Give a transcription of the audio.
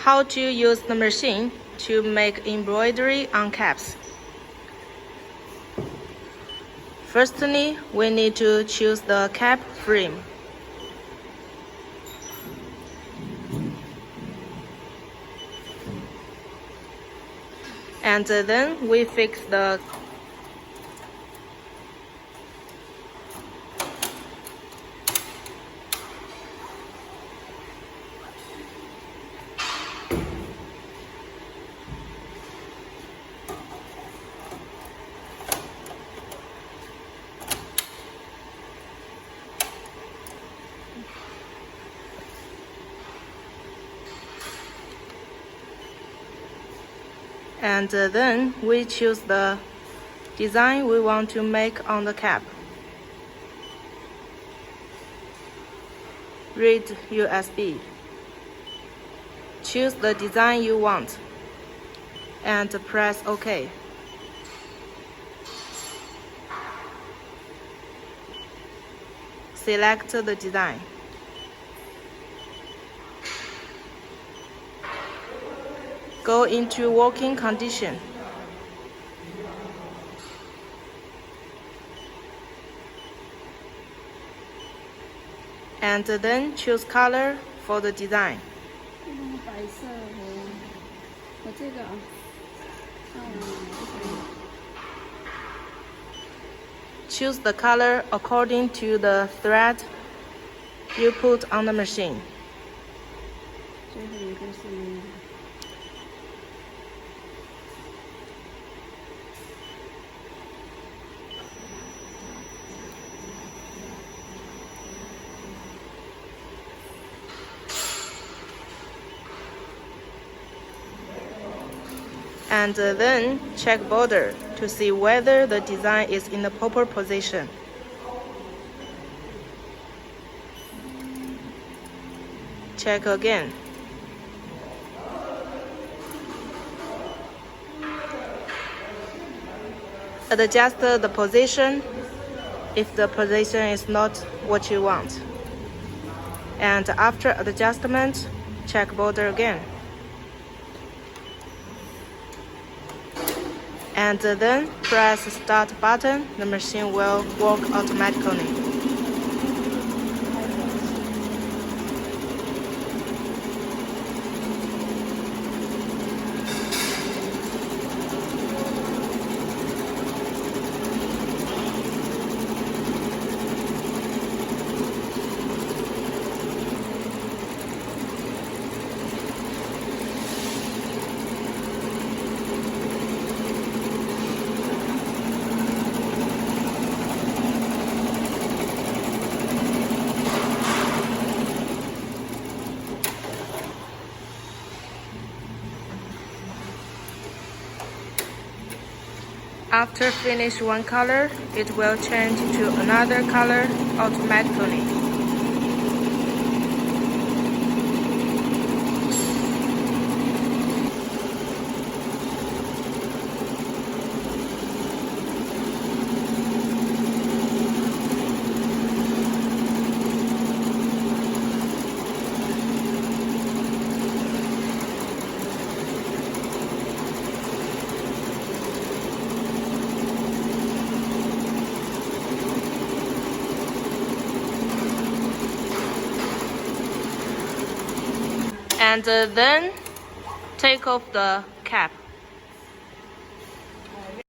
How to use the machine to make embroidery on caps. Firstly, we need to choose the cap frame. And then we fix the and then we choose the design we want to make on the cap. Read USB. Choose the design you want and press OK. Select the design. Go into working condition. And then choose color for the design. Choose the color according to the thread you put on the machine. And then check border to see whether the design is in the proper position. Check again. Adjust the position if the position is not what you want. And after adjustment, check border again. And then press start button, the machine will work automatically. After finish one color, it will change to another color automatically. And then take off the cap.